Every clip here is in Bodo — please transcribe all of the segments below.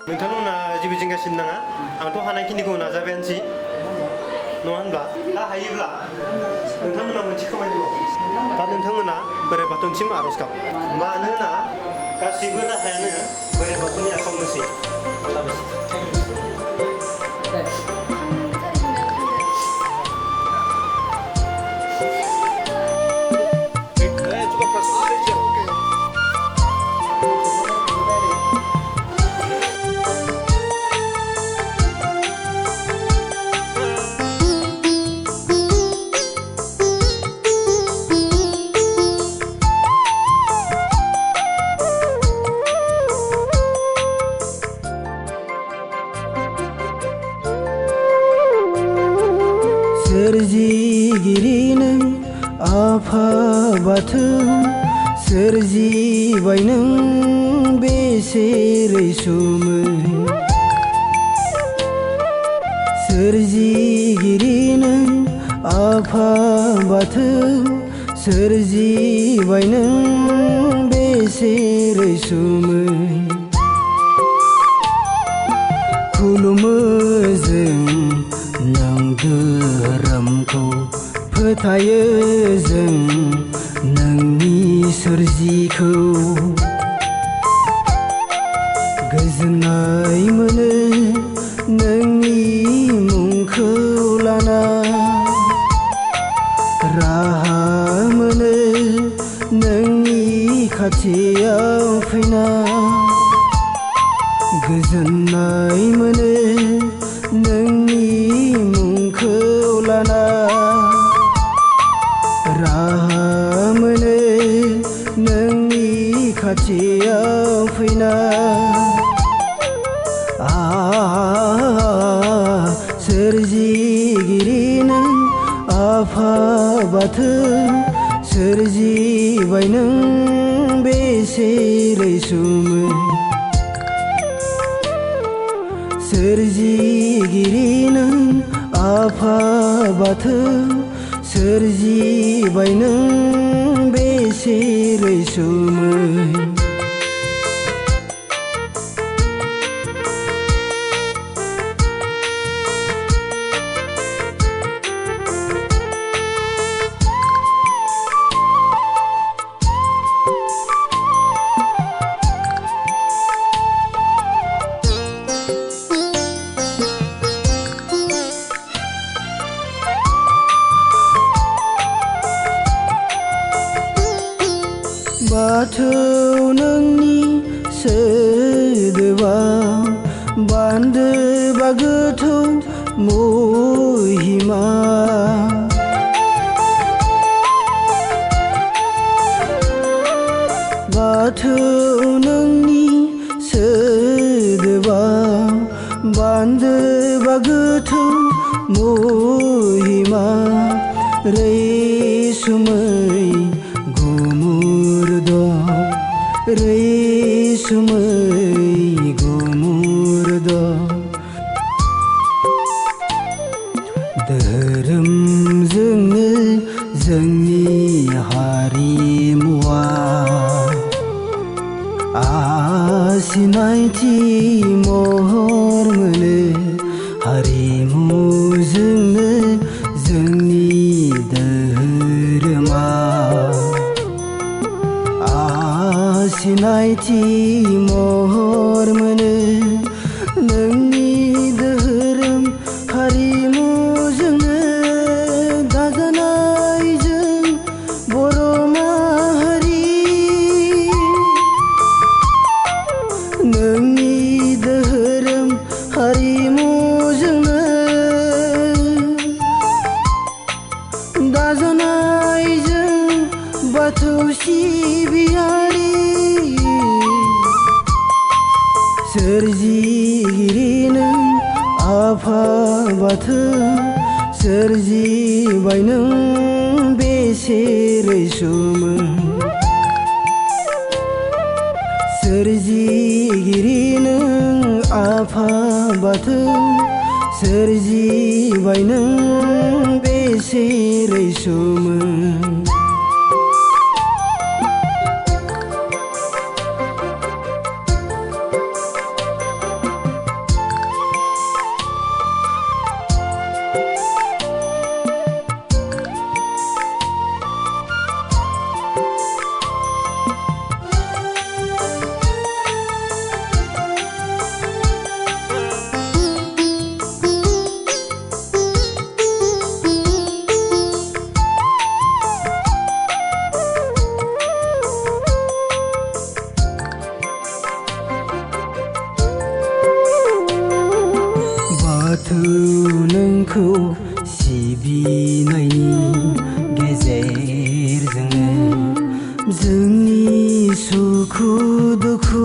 नोंथांमोना जेबो जिंगासिनो नाङा आंथ' हानायखिनिखौ नाजाबायानोसै नङा होनब्ला दा हायोब्ला नोंथांमोना मोनसे खामानि माव दा नोंथांमोना बोराइ बाथौनिसिम आर'ज गाब मानोना गासैबो राहायानो बोराइ बाथौनि आखायावनोसै सोरजिगिरि नों आफा बाथौ सोरजिबाय नों बेसे रैसुमै सोरजिगिरि नों आफा बाथौ सोरजिबाय नों बेसे रैसुमै खुलुमो जों नों धोरोमखौ फोथायो जों नोंनि सोरजिखौ गोजोननाय मोनो नोंनि मुंखौ लाना राहा मोनो नोंनि खाथियाव फैना गोजोननाय मोनो नोंनि मुंखौ लाना राहा मोनो नोंनि खाथियाव फैना सोरजिगिरि नों आफा बाथौ सोरजिबाय नों बेसे रैसुमै सोरजिगिरि नों आफा बाथौ सोरजिबाय नों बेसे रैसुमै बाथौ नोंनि सोदोबा बान्दोबा गोथौ महिमा बाथौ नोंनि सोदोबा बान्दोबा गोथौ महिमा रैसुमै रैसुमै गुमुर धोरोमजोंनो जोंनि हारिमुआ सिनायथि महर मोनो हारिमुजोंनो जोंनि धोरोमा सिनायथि महर मोनो नोंनि धोरोम हारिमुजोंनो दाजानाय जों बर' माहारि नोंनि धोरोम हारिमुजोंनो दाजानाय जों बाथौ सिबियारि सोरजिगिरि नों आफा बाथौ सोरजिबाय नों बेसे रैसुमै सोरजिगिरि नों आफा बाथौ सोरजिबाय नों नोंखौ सिबिनायनि गेजेरजोंनो जोंनि सुखु दुखु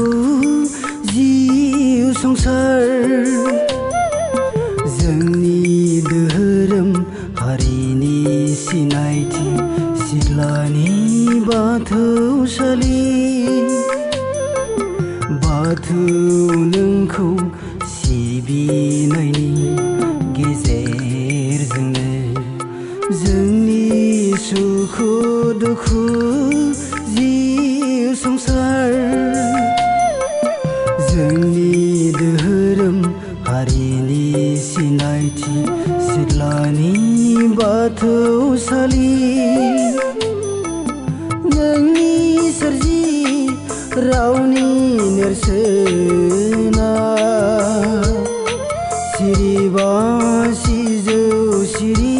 जिउ संसार जोंनि धोरोम हारिनि सिनायथि सिथ्लानि बाथौसालि बाथौ नोंखौ सिबिनायनि गेजेरजोंनो जोंनि सुखु दुखु जिउ संसार जोंनि धोरोम हारिनि सिनायथि सिथ्लानि बाथौसालि नोंनि सोरजि रावनि नेरसोना सिरिबासि जौसिरि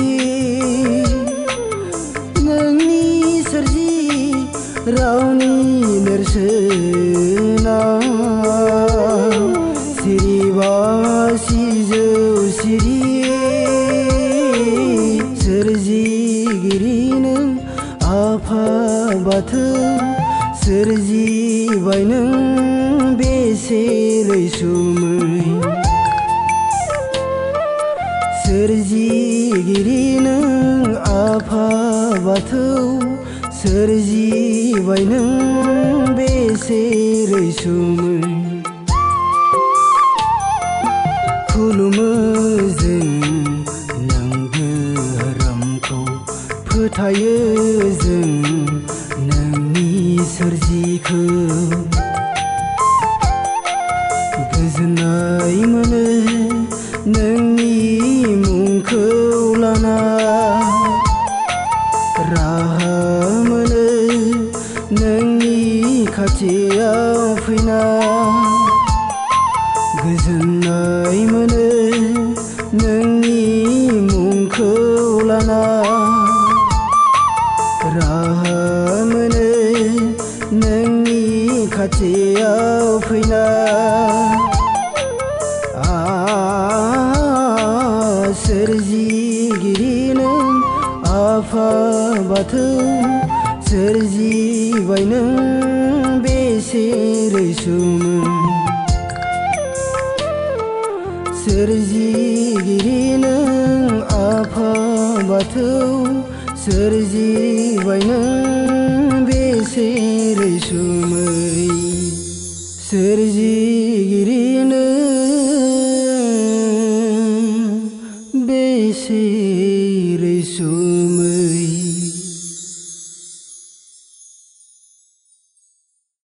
नोंनि सोरजि रावनि नेरसोना सिरिबासि जौसिरि सोरजिगिरि नों आफा बाथौ सोरजिबाय नों बेसे रैसुमै सोरजिगिरि नों आफा बाथौ सोरजिबाय नों बेसे रैसुमै खुलुमो जों नों धोरोमखौ फोथायो जों नोंनि सोरजिखौ गोजोननाय मोनो नोंनि मुंखौ लाना राहा मोनो नोंनि खाथियाव फैना गोजोननाय मोनो नोंनि मुंखौ लाना राहा मोनो नोंनि खाथियाव फैना सोरजिगिरि नों आफा बाथौ सोरजिबाय नों बेसे रैसुमै सोरजिगिरि नों आफा बाथौ सोरजिबाय नों बेसे रैसुमै सोरजिगिरि नों बेसे